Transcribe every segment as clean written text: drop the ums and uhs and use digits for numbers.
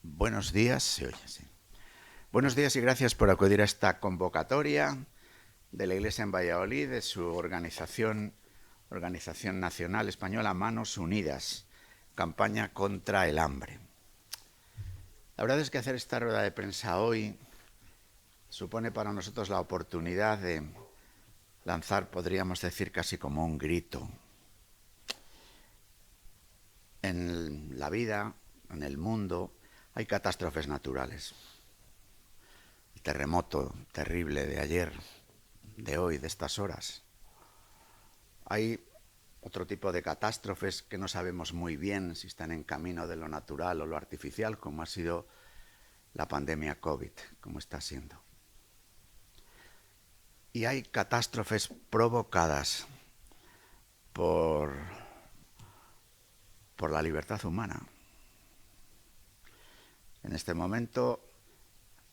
Buenos días, se oye, sí. Buenos días y gracias por acudir a esta convocatoria de la Iglesia en Valladolid, de su Organización Nacional Española Manos Unidas, campaña contra el hambre. La verdad es que hacer esta rueda de prensa hoy supone para nosotros la oportunidad de lanzar, podríamos decir, casi como un grito. En la vida, en el mundo, hay catástrofes naturales. El terremoto terrible de ayer, de hoy, de estas horas. Hay otro tipo de catástrofes que no sabemos muy bien si están en camino de lo natural o lo artificial, como ha sido la pandemia COVID, como está siendo. Y hay catástrofes provocadas por la libertad humana. En este momento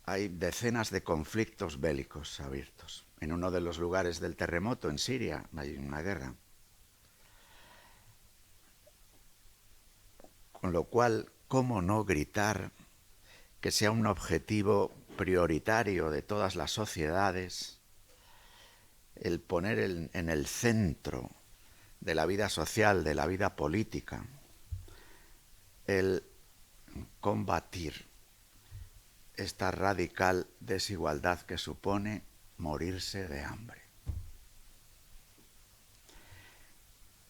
hay decenas de conflictos bélicos abiertos. En uno de los lugares del terremoto, en Siria, hay una guerra. Con lo cual, ¿cómo no gritar que sea un objetivo prioritario de todas las sociedades el poner en el centro de la vida social, de la vida política, el combatir esta radical desigualdad que supone morirse de hambre?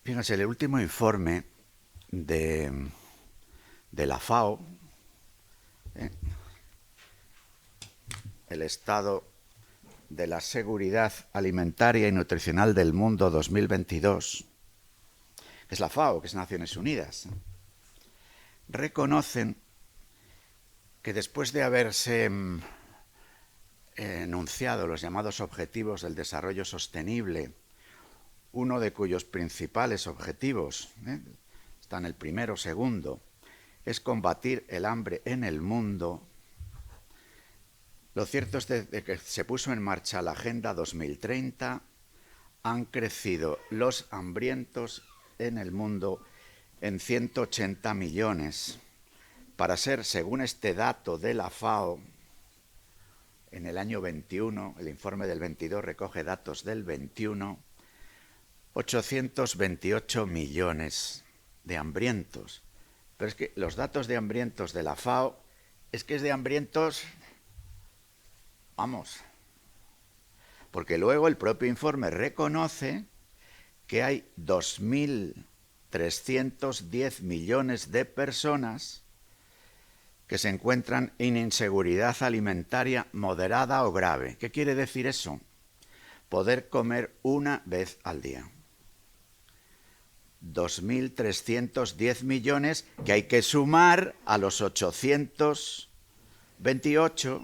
Fíjense, el último informe de la FAO, el estado de la seguridad alimentaria y nutricional del mundo 2022, que es la FAO, que es Naciones Unidas, reconocen que después de haberse enunciado los llamados Objetivos del Desarrollo Sostenible, uno de cuyos principales objetivos, está en el primero o segundo, es combatir el hambre en el mundo. Lo cierto es que desde que se puso en marcha la Agenda 2030 han crecido los hambrientos en el mundo en 180 millones, para ser, según este dato de la FAO, en el año 21, el informe del 22 recoge datos del 21, 828 millones de hambrientos. Pero es que los datos de hambrientos de la FAO es que es de hambrientos, vamos, porque luego el propio informe reconoce que hay 2.310 millones de personas que se encuentran en inseguridad alimentaria moderada o grave. ¿Qué quiere decir eso? Poder comer una vez al día. 2.310 millones que hay que sumar a los 828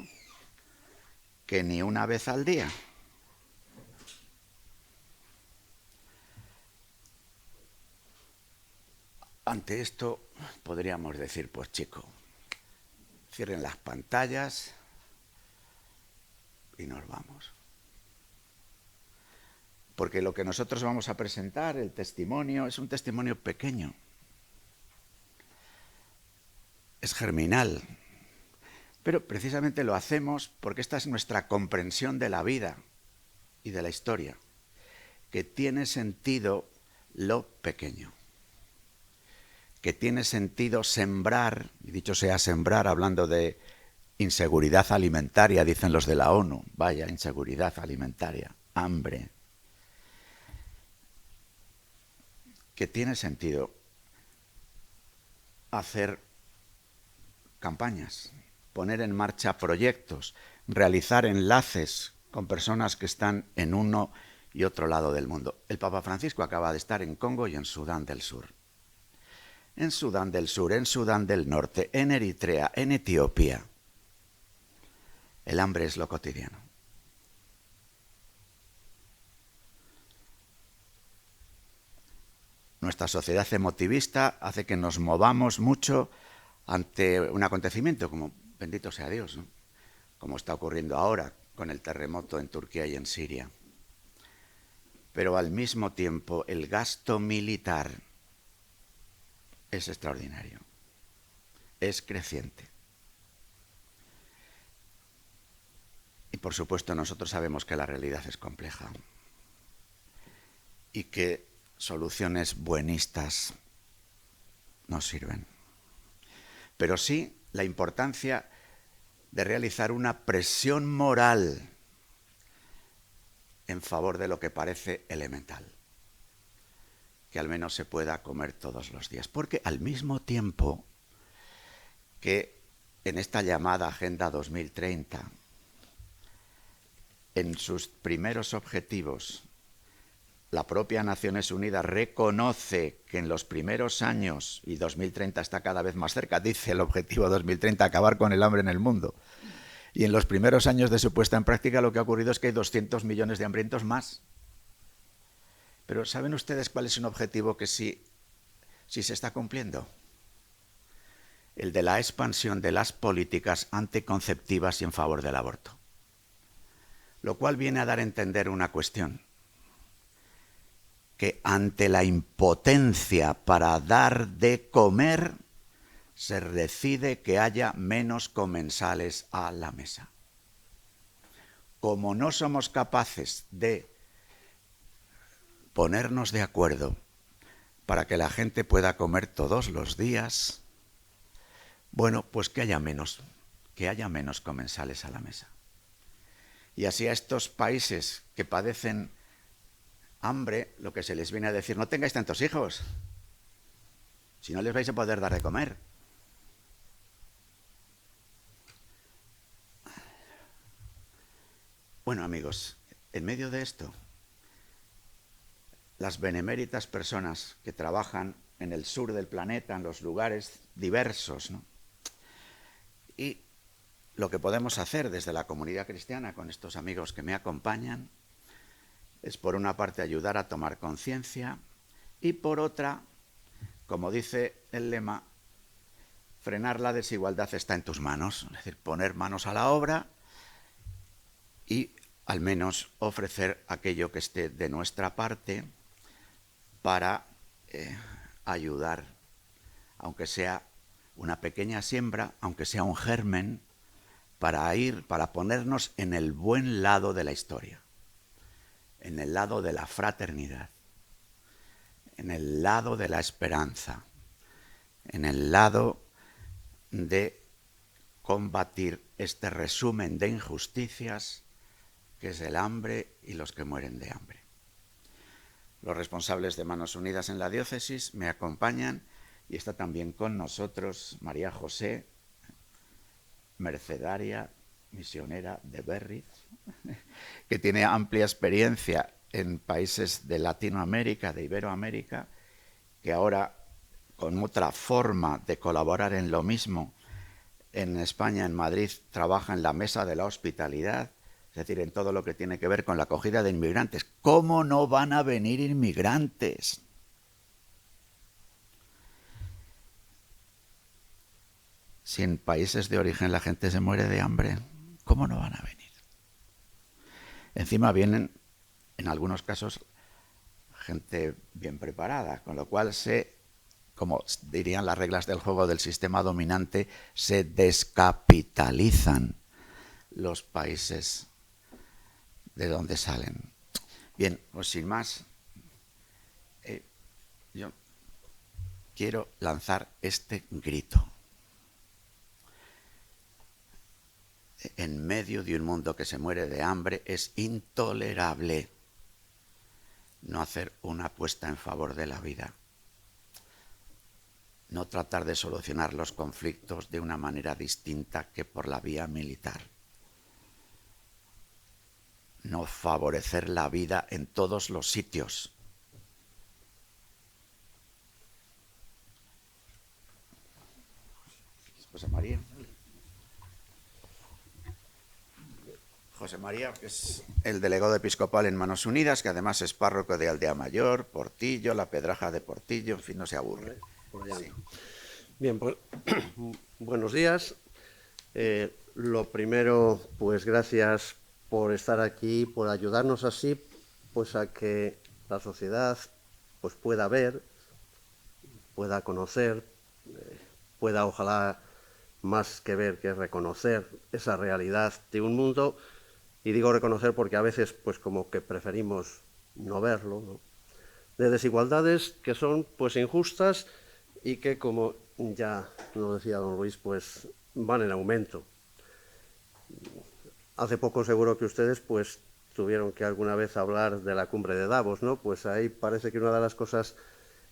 que ni una vez al día. Ante esto podríamos decir, pues chico, cierren las pantallas y nos vamos. Porque lo que nosotros vamos a presentar, el testimonio, es un testimonio pequeño. Es germinal. Pero precisamente lo hacemos porque esta es nuestra comprensión de la vida y de la historia, que tiene sentido lo pequeño, que tiene sentido sembrar, y dicho sea sembrar, hablando de inseguridad alimentaria, dicen los de la ONU, vaya, inseguridad alimentaria, hambre, que tiene sentido hacer campañas, poner en marcha proyectos, realizar enlaces con personas que están en uno y otro lado del mundo. El Papa Francisco acaba de estar en Congo y en Sudán del Sur. En Sudán del Sur, en Sudán del Norte, en Eritrea, en Etiopía. El hambre es lo cotidiano. Nuestra sociedad emotivista hace que nos movamos mucho ante un acontecimiento como, bendito sea Dios, ¿no?, como está ocurriendo ahora con el terremoto en Turquía y en Siria. Pero al mismo tiempo el gasto militar es extraordinario, es creciente. Y por supuesto nosotros sabemos que la realidad es compleja y que soluciones buenistas no sirven. Pero sí la importancia de realizar una presión moral en favor de lo que parece elemental, que al menos se pueda comer todos los días. Porque al mismo tiempo que en esta llamada Agenda 2030, en sus primeros objetivos, la propia Naciones Unidas reconoce que en los primeros años, y 2030 está cada vez más cerca, dice el objetivo 2030, acabar con el hambre en el mundo. Y en los primeros años de su puesta en práctica lo que ha ocurrido es que hay 200 millones de hambrientos más. Pero ¿saben ustedes cuál es un objetivo que sí se está cumpliendo? El de la expansión de las políticas anticonceptivas y en favor del aborto. Lo cual viene a dar a entender una cuestión, que ante la impotencia para dar de comer, se decide que haya menos comensales a la mesa. Como no somos capaces de ponernos de acuerdo para que la gente pueda comer todos los días, bueno, pues que haya menos comensales a la mesa. Y así a estos países que padecen hambre, lo que se les viene a decir, no tengáis tantos hijos, si no les vais a poder dar de comer. Bueno, amigos, en medio de esto, las beneméritas personas que trabajan en el sur del planeta, en los lugares diversos, ¿no? Y lo que podemos hacer desde la comunidad cristiana con estos amigos que me acompañan es, por una parte, ayudar a tomar conciencia y, por otra, como dice el lema, frenar la desigualdad está en tus manos, es decir, poner manos a la obra y al menos ofrecer aquello que esté de nuestra parte para ayudar, aunque sea una pequeña siembra, aunque sea un germen, para ponernos en el buen lado de la historia, en el lado de la fraternidad, en el lado de la esperanza, en el lado de combatir este resumen de injusticias que es el hambre y los que mueren de hambre. Los responsables de Manos Unidas en la diócesis me acompañan y está también con nosotros María José, mercedaria, misionera de Berriz, que tiene amplia experiencia en países de Latinoamérica, de Iberoamérica, que ahora, con otra forma de colaborar en lo mismo, en España, en Madrid, trabaja en la Mesa de la Hospitalidad, es decir, en todo lo que tiene que ver con la acogida de inmigrantes. ¿Cómo no van a venir inmigrantes? Si en países de origen la gente se muere de hambre, ¿cómo no van a venir? Encima vienen, en algunos casos, gente bien preparada, con lo cual como dirían las reglas del juego del sistema dominante, se descapitalizan los países de donde salen. Bien, pues sin más, yo quiero lanzar este grito. En medio de un mundo que se muere de hambre, es intolerable no hacer una apuesta en favor de la vida. No tratar de solucionar los conflictos de una manera distinta que por la vía militar. No favorecer la vida en todos los sitios. José María. José María, que es el delegado episcopal en Manos Unidas, que además es párroco de Aldea Mayor, Portillo, La Pedraja de Portillo, en fin, no se aburre. Sí. Bien, pues buenos días. Lo primero, pues gracias por estar aquí, por ayudarnos así, pues a que la sociedad pues pueda ver, pueda conocer, pueda ojalá más que ver que reconocer esa realidad de un mundo y digo reconocer porque a veces pues como que preferimos no verlo, ¿no? De desigualdades que son pues injustas y que, como ya nos decía don Luis, pues van en aumento. Hace poco seguro que ustedes pues tuvieron que alguna vez hablar de la cumbre de Davos, ¿no? Pues ahí parece que una de las cosas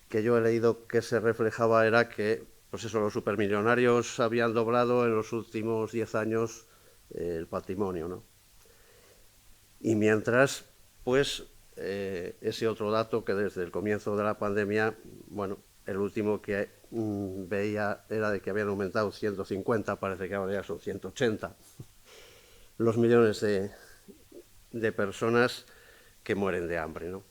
que yo he leído que se reflejaba era que, pues eso, los supermillonarios habían doblado en los últimos 10 años el patrimonio, ¿no? Y mientras, pues, ese otro dato que desde el comienzo de la pandemia, bueno, el último que veía era de que habían aumentado 150, parece que ahora ya son 180, los millones de personas que mueren de hambre, ¿no?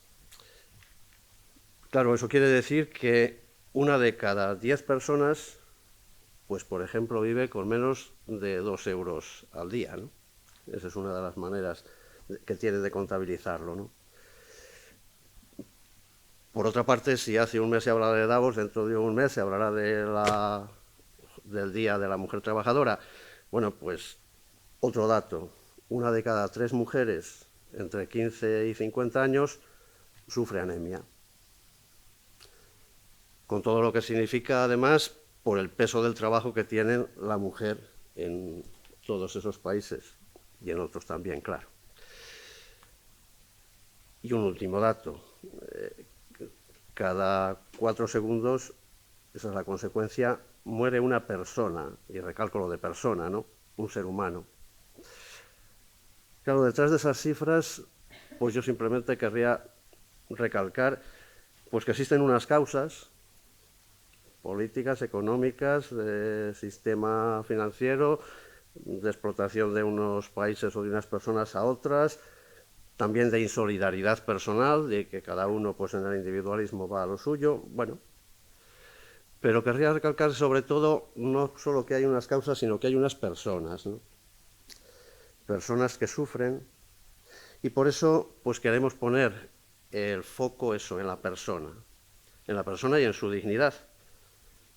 Claro, eso quiere decir que una de cada 10 personas, pues por ejemplo, vive con menos de 2 euros al día, ¿no? Esa es una de las maneras que tiene de contabilizarlo, ¿no? Por otra parte, si hace un mes se habla de Davos, dentro de un mes se hablará del Día de la Mujer Trabajadora. Bueno, pues otro dato, una de cada 3 mujeres entre 15 y 50 años sufre anemia. Con todo lo que significa, además, por el peso del trabajo que tiene la mujer en todos esos países y en otros también, claro. Y un último dato, cada 4 segundos, esa es la consecuencia, muere una persona, y recalco lo de persona, ¿no? Un ser humano. Claro, detrás de esas cifras, pues yo simplemente querría recalcar pues que existen unas causas políticas, económicas, de sistema financiero, de explotación de unos países o de unas personas a otras, también de insolidaridad personal, de que cada uno pues en el individualismo va a lo suyo, bueno. Pero querría recalcar sobre todo no solo que hay unas causas, sino que hay unas personas, ¿no? Personas que sufren, y por eso pues queremos poner el foco eso en la persona y en su dignidad.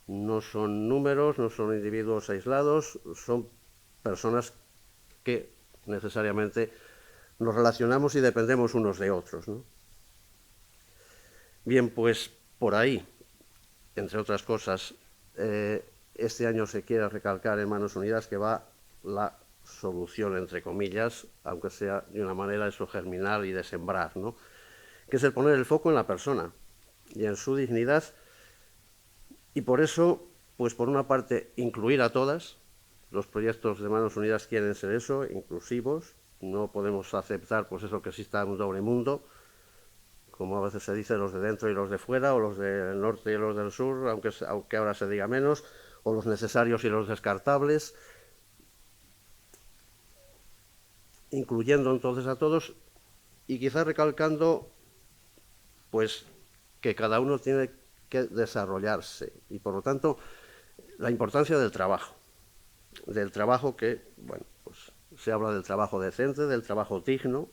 No son números, no son individuos aislados, son personas que necesariamente nos relacionamos y dependemos unos de otros, ¿no? Bien, pues por ahí, entre otras cosas, este año se quiere recalcar en Manos Unidas que va la solución, entre comillas, aunque sea de una manera eso germinal y de sembrar, ¿no? Que es el poner el foco en la persona y en su dignidad. Y por eso, pues por una parte, incluir a todas. Los proyectos de Manos Unidas quieren ser eso, inclusivos. No podemos aceptar pues eso que exista un doble mundo, como a veces se dice, los de dentro y los de fuera, o los del norte y los del sur, aunque ahora se diga menos, o los necesarios y los descartables. Incluyendo entonces a todos y quizás recalcando pues que cada uno tiene que desarrollarse y por lo tanto la importancia del trabajo que, bueno, pues se habla del trabajo decente, del trabajo digno,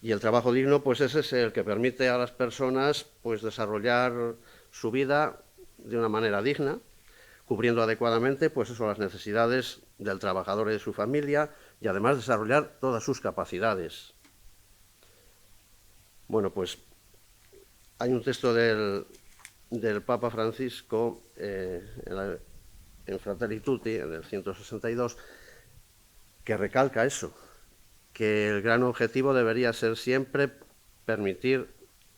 y el trabajo digno pues ese es el que permite a las personas pues desarrollar su vida de una manera digna, cubriendo adecuadamente pues eso, las necesidades del trabajador y de su familia y además desarrollar todas sus capacidades. Bueno, pues hay un texto del Papa Francisco en Fratelli Tutti, en el 162, que recalca eso, que el gran objetivo debería ser siempre permitir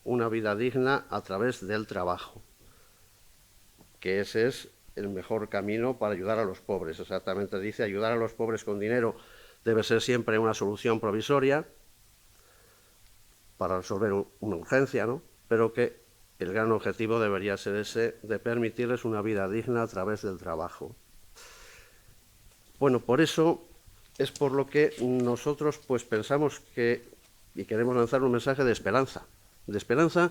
una vida digna a través del trabajo, que ese es el mejor camino para ayudar a los pobres. Exactamente dice, ayudar a los pobres con dinero debe ser siempre una solución provisoria para resolver una urgencia, ¿no? Pero que el gran objetivo debería ser ese de permitirles una vida digna a través del trabajo. Bueno, por eso es por lo que nosotros pues pensamos que y queremos lanzar un mensaje de esperanza. De esperanza,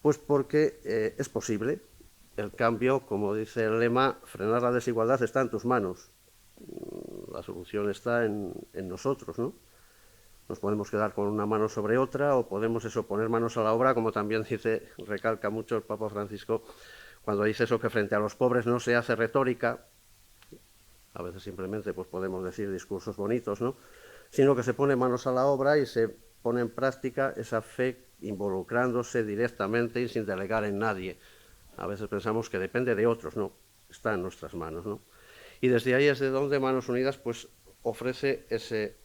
pues porque es posible. El cambio, como dice el lema, frenar la desigualdad está en tus manos. La solución está en nosotros, ¿no? Nos podemos quedar con una mano sobre otra o podemos eso, poner manos a la obra, como también dice, recalca mucho el Papa Francisco, cuando dice eso que frente a los pobres no se hace retórica, a veces simplemente pues podemos decir discursos bonitos, ¿no? sino que se pone manos a la obra y se pone en práctica esa fe involucrándose directamente y sin delegar en nadie. A veces pensamos que depende de otros, no, está en nuestras manos, ¿no? Y desde ahí es de donde Manos Unidas pues ofrece ese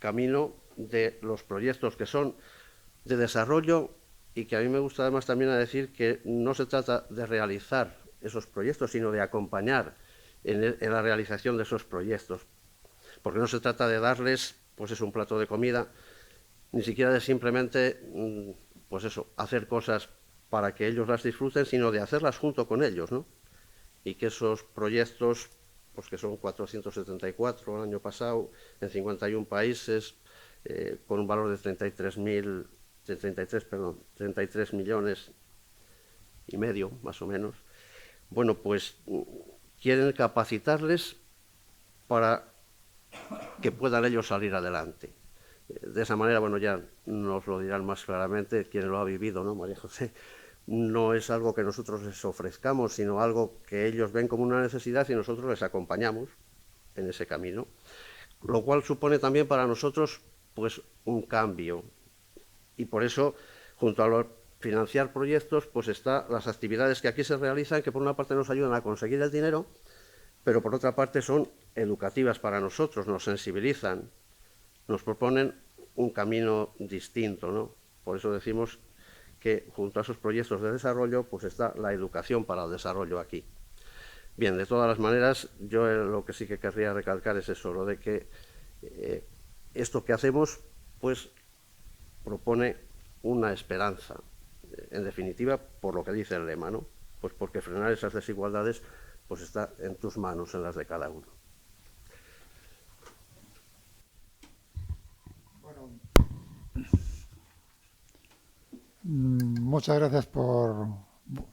camino de los proyectos que son de desarrollo y que a mí me gusta además también a decir que no se trata de realizar esos proyectos, sino de acompañar en la realización de esos proyectos. Porque no se trata de darles, pues es un plato de comida, ni siquiera de simplemente, pues eso, hacer cosas para que ellos las disfruten, sino de hacerlas junto con ellos, ¿no? Y que esos proyectos, pues que son 474 el año pasado, en 51 países, con un valor de 33 millones y medio, más o menos, bueno, pues quieren capacitarles para que puedan ellos salir adelante. De esa manera, bueno, ya nos lo dirán más claramente quien lo ha vivido, ¿no, María José? No es algo que nosotros les ofrezcamos, sino algo que ellos ven como una necesidad y nosotros les acompañamos en ese camino, lo cual supone también para nosotros pues un cambio. Y por eso, junto a financiar proyectos, pues están las actividades que aquí se realizan, que por una parte nos ayudan a conseguir el dinero, pero por otra parte son educativas para nosotros, nos sensibilizan, nos proponen un camino distinto, ¿no? Por eso decimos que junto a esos proyectos de desarrollo pues está la educación para el desarrollo aquí. Bien, de todas las maneras, yo lo que sí que querría recalcar es eso, lo de que esto que hacemos pues propone una esperanza, en definitiva, por lo que dice el lema, ¿no? Pues porque frenar esas desigualdades pues está en tus manos, en las de cada uno. Muchas gracias por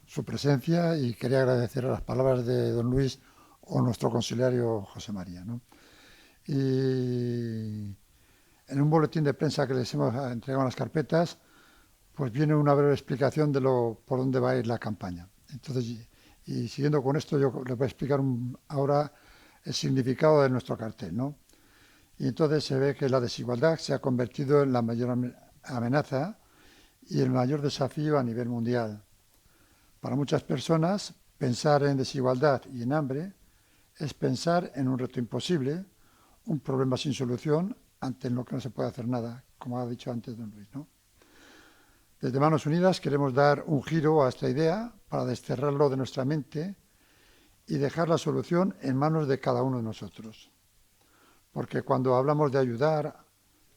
su presencia y quería agradecer las palabras de don Luis o nuestro conciliario José María, ¿no? Y en un boletín de prensa que les hemos entregado en las carpetas, pues viene una breve explicación de por dónde va a ir la campaña. Entonces, y siguiendo con esto, yo les voy a explicar ahora el significado de nuestro cartel, ¿no? Y entonces se ve que la desigualdad se ha convertido en la mayor amenaza y el mayor desafío a nivel mundial. Para muchas personas, pensar en desigualdad y en hambre es pensar en un reto imposible, un problema sin solución ante lo que no se puede hacer nada, como ha dicho antes don Luis, ¿no? Desde Manos Unidas queremos dar un giro a esta idea para desterrarlo de nuestra mente y dejar la solución en manos de cada uno de nosotros. Porque cuando hablamos de ayudar,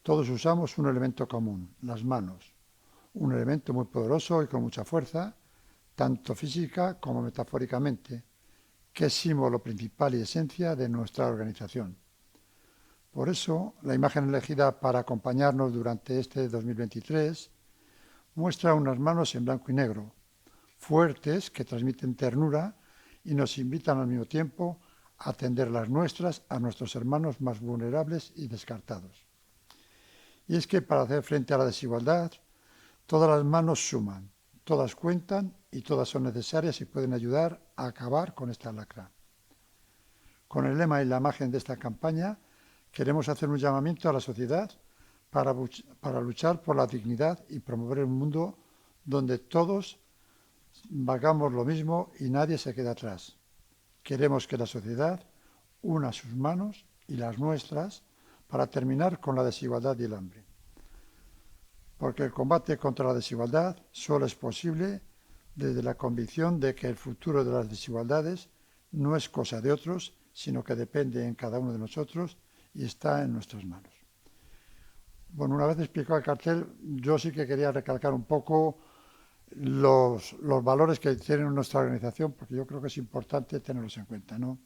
todos usamos un elemento común, las manos. Un elemento muy poderoso y con mucha fuerza, tanto física como metafóricamente, que es símbolo principal y esencia de nuestra organización. Por eso, la imagen elegida para acompañarnos durante este 2023 muestra unas manos en blanco y negro, fuertes, que transmiten ternura y nos invitan al mismo tiempo a tender las nuestras a nuestros hermanos más vulnerables y descartados. Y es que para hacer frente a la desigualdad, todas las manos suman, todas cuentan y todas son necesarias y pueden ayudar a acabar con esta lacra. Con el lema y la imagen de esta campaña, queremos hacer un llamamiento a la sociedad para luchar por la dignidad y promover un mundo donde todos valgamos lo mismo y nadie se quede atrás. Queremos que la sociedad una sus manos y las nuestras para terminar con la desigualdad y el hambre. Porque el combate contra la desigualdad solo es posible desde la convicción de que el futuro de las desigualdades no es cosa de otros, sino que depende en cada uno de nosotros y está en nuestras manos. Bueno, una vez explicado el cartel, yo sí que quería recalcar un poco los valores que tiene nuestra organización, porque yo creo que es importante tenerlos en cuenta, ¿no?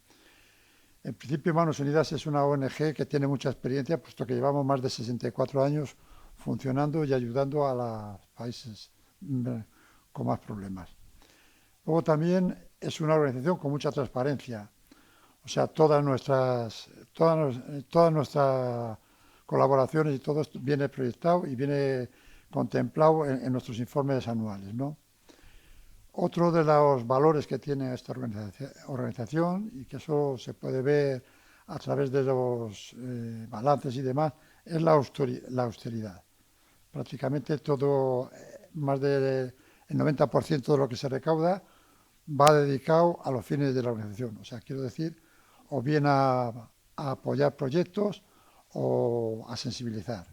En principio, Manos Unidas es una ONG que tiene mucha experiencia, puesto que llevamos más de 64 años funcionando y ayudando a los países con más problemas. Luego también es una organización con mucha transparencia. O sea, todas nuestras colaboraciones y todo esto viene proyectado y viene contemplado en nuestros informes anuales, ¿no? Otro de los valores que tiene esta organización, y que eso se puede ver a través de los balances y demás, es la austeridad. Prácticamente todo, más del 90% de lo que se recauda va dedicado a los fines de la organización. O sea, quiero decir, o bien a apoyar proyectos o a sensibilizar.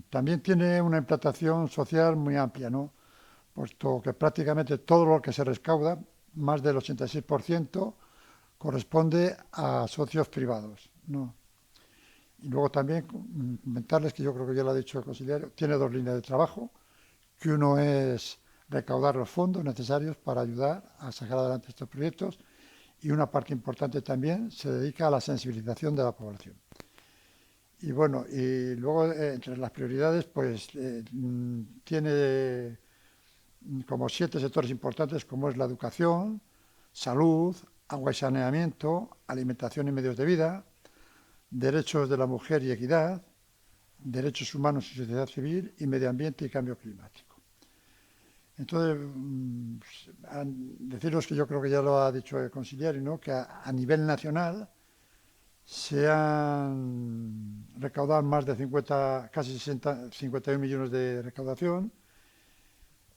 También tiene una implantación social muy amplia, ¿no? Puesto que prácticamente todo lo que se recauda, más del 86%, corresponde a socios privados, ¿no? Y luego también comentarles que yo creo que ya lo ha dicho el consiliario, tiene dos líneas de trabajo, que uno es recaudar los fondos necesarios para ayudar a sacar adelante estos proyectos y una parte importante también se dedica a la sensibilización de la población. Y bueno, y luego entre las prioridades pues tiene como 7 sectores importantes como es la educación, salud, agua y saneamiento, alimentación y medios de vida, derechos de la mujer y equidad, derechos humanos y sociedad civil y medio ambiente y cambio climático. Entonces, deciros que yo creo que ya lo ha dicho el consiliario, ¿no? Que a nivel nacional se han recaudado más de 50, casi 51 millones de recaudación,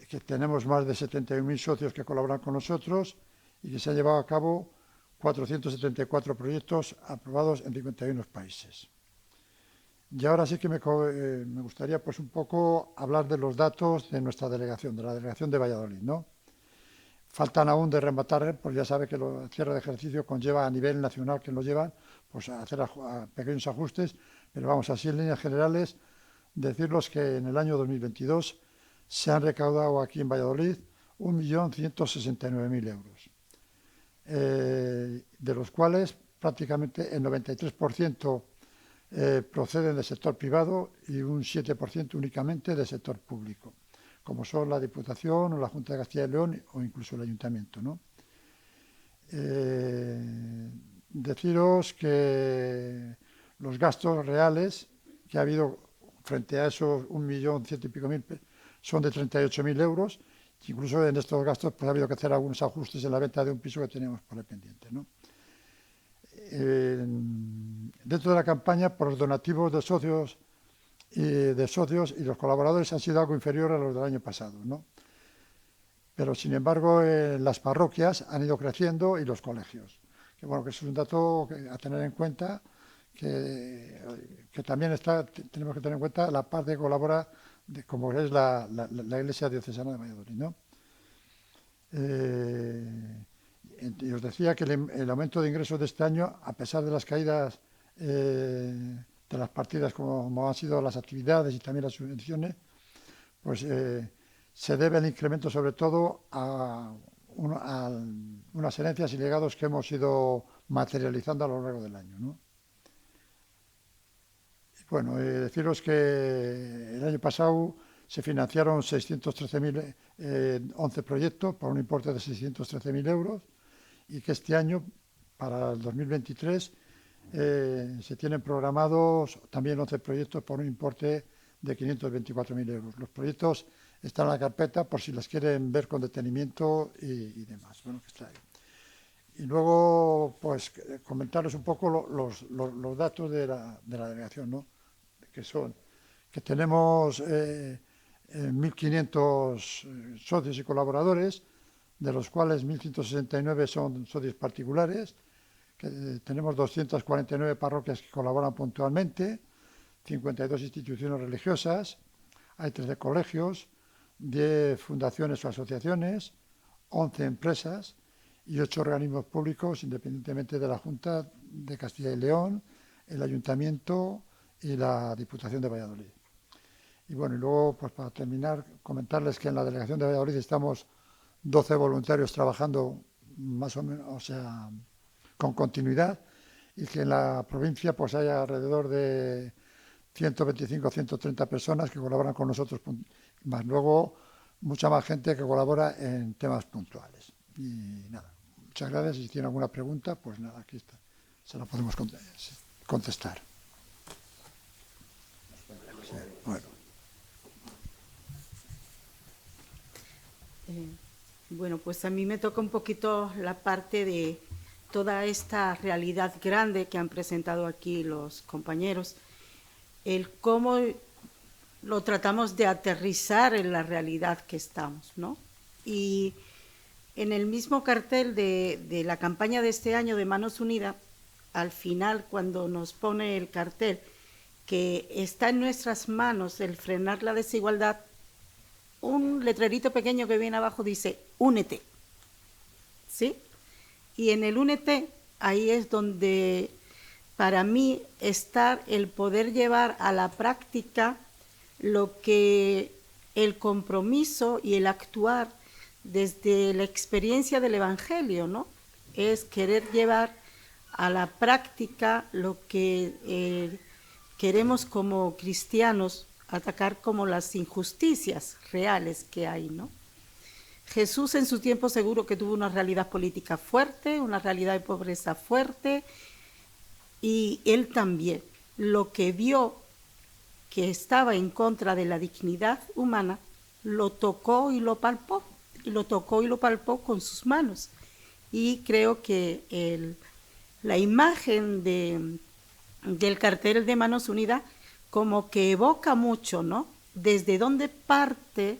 que tenemos más de 71.000 socios que colaboran con nosotros y que se han llevado a cabo 474 proyectos aprobados en 51 países. Y ahora sí que me gustaría pues un poco hablar de los datos de nuestra delegación, de la delegación de Valladolid, ¿no? Faltan aún de rematar, pues ya sabe que el cierre de ejercicio conlleva a nivel nacional que lo llevan, pues a hacer pequeños ajustes, pero vamos, así en líneas generales, decirlos que en el año 2022 se han recaudado aquí en Valladolid 1.169.000 euros, de los cuales prácticamente el 93% proceden del sector privado y un 7% únicamente del sector público, como son la Diputación o la Junta de Castilla y León o incluso el Ayuntamiento, ¿no? Deciros que los gastos reales que ha habido frente a esos 1.100.000 y pico son de 38.000 euros. Incluso en estos gastos pues, ha habido que hacer algunos ajustes en la venta de un piso que teníamos por el pendiente, ¿no? Dentro de la campaña, por los donativos de socios y los colaboradores han sido algo inferior a los del año pasado, ¿no? Pero, sin embargo, las parroquias han ido creciendo y los colegios. Que bueno, que es un dato a tener en cuenta, que también tenemos que tener en cuenta la parte que colabora, como es la Iglesia Diocesana de Valladolid, ¿no? Y os decía que el aumento de ingresos de este año, a pesar de las caídas de las partidas como han sido las actividades y también las subvenciones, pues se debe el incremento sobre todo a unas herencias y legados que hemos ido materializando a lo largo del año, ¿no? Y bueno, deciros que el año pasado se financiaron 613.011 proyectos por un importe de 613.000 euros y que este año, para el 2023, se tienen programados también 11 proyectos por un importe de 524.000 euros. Los proyectos están en la carpeta por si las quieren ver con detenimiento y demás. Bueno, que está ahí. Y luego, pues, comentarles un poco los datos de la delegación, ¿no? Que son que tenemos 1.500 socios y colaboradores, de los cuales 1.169 son socios particulares, que tenemos 249 parroquias que colaboran puntualmente, 52 instituciones religiosas, hay 13 colegios, 10 fundaciones o asociaciones, 11 empresas y 8 organismos públicos, independientemente de la Junta de Castilla y León, el Ayuntamiento y la Diputación de Valladolid. Y bueno, y luego, pues para terminar, comentarles que en la Delegación de Valladolid estamos 12 voluntarios trabajando más o menos, o sea, con continuidad, y que en la provincia pues hay alrededor de 125 o 130 personas que colaboran con nosotros, más luego mucha más gente que colabora en temas puntuales. Y nada, muchas gracias. Si tiene alguna pregunta, pues nada, aquí está, se la podemos contestar. Bueno. Bueno, pues a mí me toca un poquito la parte de toda esta realidad grande que han presentado aquí los compañeros, el cómo lo tratamos de aterrizar en la realidad que estamos, ¿no? Y en el mismo cartel de la campaña de este año de Manos Unidas, al final, cuando nos pone el cartel que está en nuestras manos el frenar la desigualdad, un letrerito pequeño que viene abajo dice, únete, ¿sí? Y en el únete, ahí es donde para mí está el poder llevar a la práctica lo que el compromiso y el actuar desde la experiencia del Evangelio, ¿no? Es querer llevar a la práctica lo que queremos como cristianos atacar como las injusticias reales que hay, ¿no? Jesús en su tiempo seguro que tuvo una realidad política fuerte, una realidad de pobreza fuerte, y él también lo que vio que estaba en contra de la dignidad humana, lo tocó y lo palpó, con sus manos. Y creo que la imagen del cartel de Manos Unidas como que evoca mucho, ¿no? Desde dónde parte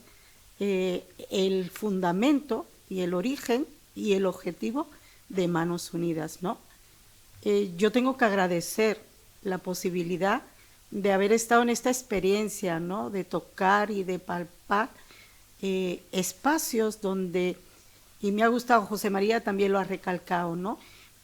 el fundamento y el origen y el objetivo de Manos Unidas, ¿no? Yo tengo que agradecer la posibilidad de haber estado en esta experiencia, ¿no? De tocar y de palpar espacios donde, y me ha gustado, José María también lo ha recalcado, ¿no?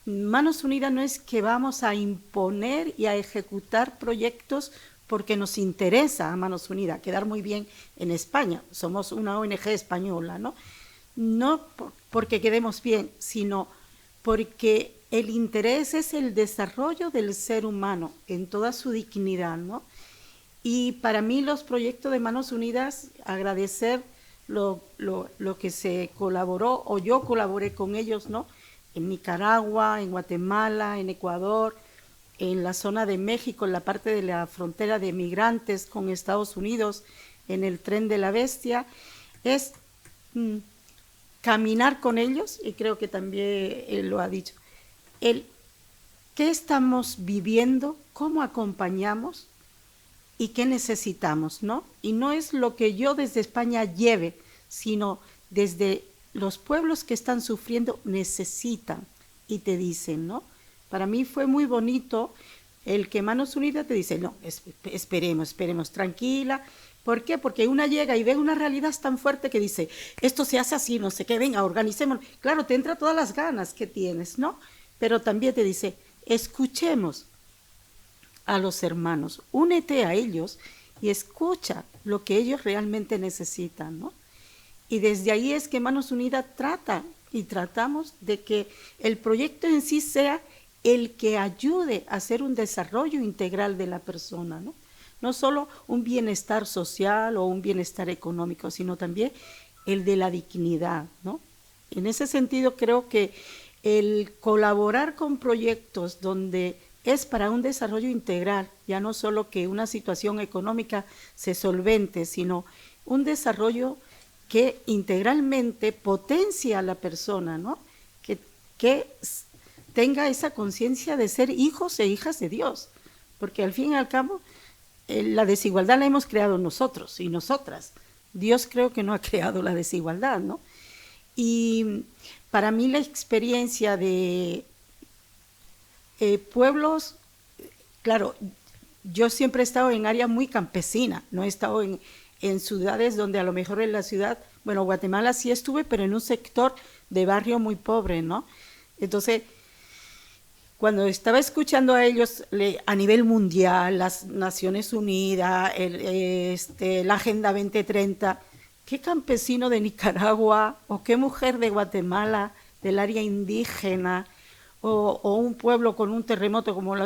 Manos Unidas no es que vamos a imponer y a ejecutar proyectos porque nos interesa a Manos Unidas, quedar muy bien en España, somos una ONG española, ¿no? No porque quedemos bien, sino porque el interés es el desarrollo del ser humano en toda su dignidad, ¿no? Y para mí los proyectos de Manos Unidas, agradecer lo que se colaboró, o yo colaboré con ellos, ¿no? En Nicaragua, en Guatemala, en Ecuador, en la zona de México, en la parte de la frontera de migrantes con Estados Unidos, en el Tren de la Bestia, es caminar con ellos, y creo que también él lo ha dicho, qué estamos viviendo, cómo acompañamos y qué necesitamos, ¿no? Y no es lo que yo desde España lleve, sino desde los pueblos que están sufriendo necesitan y te dicen, ¿no? Para mí fue muy bonito el que Manos Unidas te dice, no, esperemos, tranquila. ¿Por qué? Porque una llega y ve una realidad tan fuerte que dice, esto se hace así, no sé qué, venga, organicemos. Claro, te entra todas las ganas que tienes, ¿no? Pero también te dice, escuchemos a los hermanos, únete a ellos y escucha lo que ellos realmente necesitan, ¿no? Y desde ahí es que Manos Unidas trata y tratamos de que el proyecto en sí sea el que ayude a hacer un desarrollo integral de la persona, ¿no? No solo un bienestar social o un bienestar económico, sino también el de la dignidad, ¿no? En ese sentido creo que el colaborar con proyectos donde es para un desarrollo integral, ya no solo que una situación económica se solvente, sino un desarrollo que integralmente potencia a la persona, ¿no? Que tenga esa conciencia de ser hijos e hijas de Dios, porque al fin y al cabo la desigualdad la hemos creado nosotros y nosotras. Dios creo que no ha creado la desigualdad, ¿no? Y para mí la experiencia de pueblos, claro, yo siempre he estado en área muy campesina, no he estado en ciudades donde a lo mejor en la ciudad, bueno, Guatemala sí estuve, pero en un sector de barrio muy pobre, ¿no? Entonces, cuando estaba escuchando a ellos a nivel mundial, las Naciones Unidas, la Agenda 2030, ¿qué campesino de Nicaragua o qué mujer de Guatemala, del área indígena, o un pueblo con un terremoto como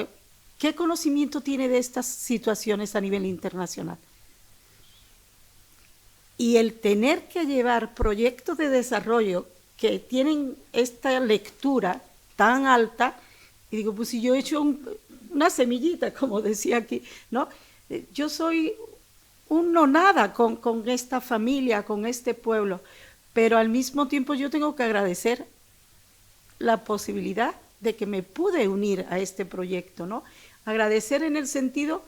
¿qué conocimiento tiene de estas situaciones a nivel internacional? Y el tener que llevar proyectos de desarrollo que tienen esta lectura tan alta, y digo, pues si yo he hecho una semillita, como decía aquí, ¿no? Yo soy un no nada con esta familia, con este pueblo, pero al mismo tiempo yo tengo que agradecer la posibilidad de que me pude unir a este proyecto, ¿no? Agradecer en el sentido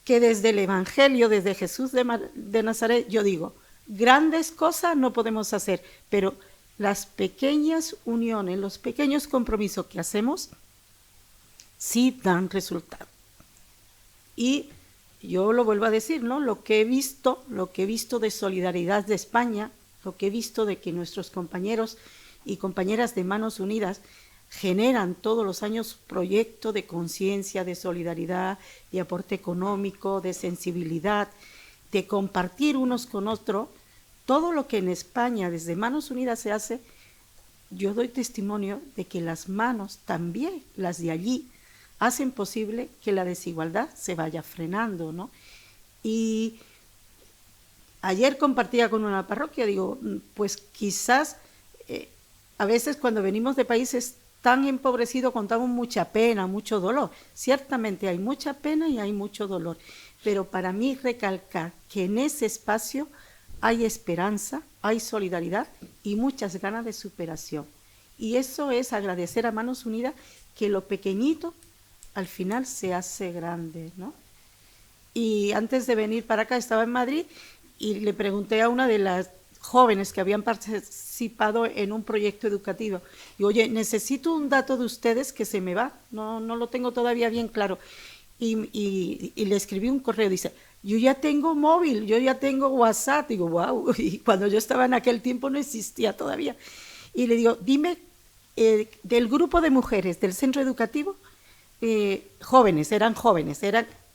que desde el Evangelio, desde Jesús de Nazaret, yo digo, grandes cosas no podemos hacer, pero las pequeñas uniones, los pequeños compromisos que hacemos, sí dan resultado. Y yo lo vuelvo a decir, ¿no? Lo que he visto de solidaridad de España, lo que he visto de que nuestros compañeros y compañeras de Manos Unidas generan todos los años proyectos de conciencia, de solidaridad, de aporte económico, de sensibilidad, de compartir unos con otros, todo lo que en España desde Manos Unidas se hace, yo doy testimonio de que las manos también, las de allí, hacen posible que la desigualdad se vaya frenando, ¿no? Y ayer compartía con una parroquia, digo, pues quizás a veces cuando venimos de países tan empobrecidos contamos mucha pena, mucho dolor. Ciertamente hay mucha pena y hay mucho dolor, pero para mí recalcar que en ese espacio hay esperanza, hay solidaridad y muchas ganas de superación. Y eso es agradecer a Manos Unidas que lo pequeñito al final se hace grande, ¿no? Y antes de venir para acá estaba en Madrid y le pregunté a una de las jóvenes que habían participado en un proyecto educativo, y oye, necesito un dato de ustedes que se me va, no lo tengo todavía bien claro. Y le escribí un correo, dice, yo ya tengo móvil, yo ya tengo WhatsApp, digo, wow, y cuando yo estaba en aquel tiempo no existía todavía. Y le digo, dime, del grupo de mujeres del centro educativo, jóvenes, eran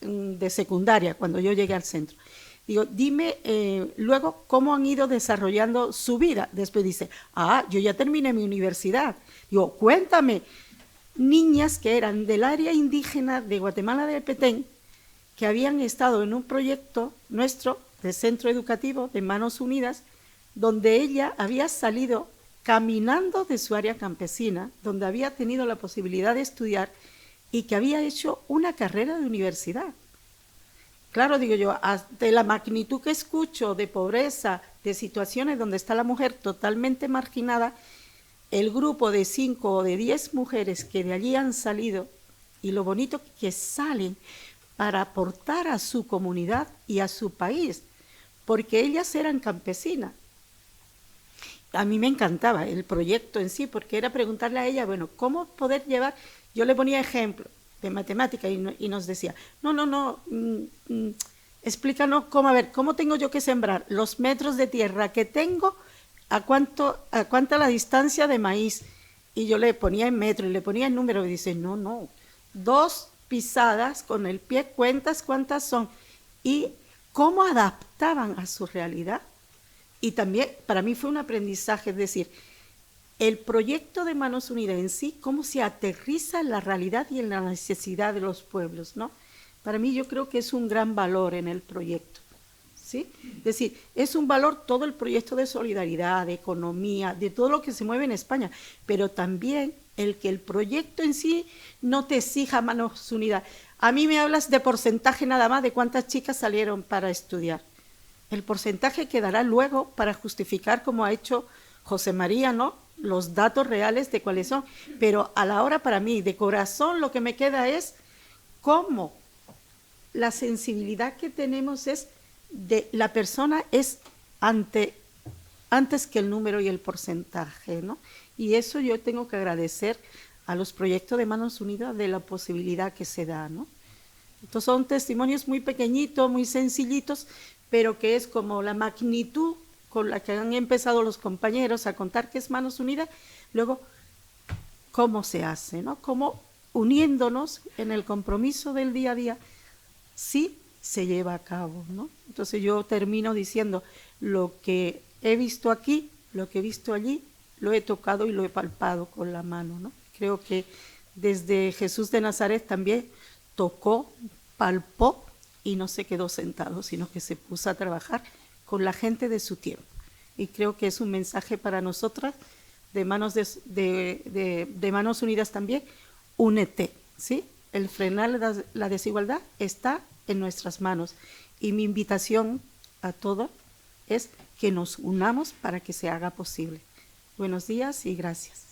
de secundaria cuando yo llegué al centro. Digo, dime luego cómo han ido desarrollando su vida. Después dice, yo ya terminé mi universidad. Digo, cuéntame, niñas que eran del área indígena de Guatemala de Petén, que habían estado en un proyecto nuestro de centro educativo de Manos Unidas, donde ella había salido caminando de su área campesina, donde había tenido la posibilidad de estudiar y que había hecho una carrera de universidad. Claro, digo yo, de la magnitud que escucho de pobreza, de situaciones donde está la mujer totalmente marginada, el grupo de 5 o de 10 mujeres que de allí han salido y lo bonito que salen para aportar a su comunidad y a su país, porque ellas eran campesinas. A mí me encantaba el proyecto en sí, porque era preguntarle a ella, bueno, ¿cómo poder llevar? Yo le ponía ejemplo de matemática y nos decía, explícanos cómo tengo yo que sembrar los metros de tierra que tengo, a cuánta la distancia de maíz. Y yo le ponía en metro y le ponía en número y dice, no, 2 pisadas con el pie, cuentas cuántas son. Y cómo adaptaban a su realidad. Y también para mí fue un aprendizaje, es decir, el proyecto de Manos Unidas en sí, cómo se aterriza en la realidad y en la necesidad de los pueblos, ¿no? Para mí yo creo que es un gran valor en el proyecto, ¿sí? Es decir, es un valor todo el proyecto de solidaridad, de economía, de todo lo que se mueve en España, pero también el que el proyecto en sí no te exija Manos Unidas. A mí me hablas de porcentaje nada más de cuántas chicas salieron para estudiar. El porcentaje quedará luego para justificar, como ha hecho José María, ¿no?, los datos reales de cuáles son, pero a la hora para mí, de corazón, lo que me queda es cómo la sensibilidad que tenemos es de la persona es antes que el número y el porcentaje, ¿no? Y eso yo tengo que agradecer a los proyectos de Manos Unidas de la posibilidad que se da, ¿no? Entonces son testimonios muy pequeñitos, muy sencillitos, pero que es como la magnitud con la que han empezado los compañeros a contar qué es Manos Unidas, luego cómo se hace, ¿no? Cómo uniéndonos en el compromiso del día a día, sí se lleva a cabo, ¿no? Entonces yo termino diciendo, lo que he visto aquí, lo que he visto allí, lo he tocado y lo he palpado con la mano, ¿no? Creo que desde Jesús de Nazaret también tocó, palpó y no se quedó sentado, sino que se puso a trabajar con la gente de su tiempo. Y creo que es un mensaje para nosotras, de Manos Unidas también, únete, ¿sí? El frenar la desigualdad está en nuestras manos. Y mi invitación a todos es que nos unamos para que se haga posible. Buenos días y gracias.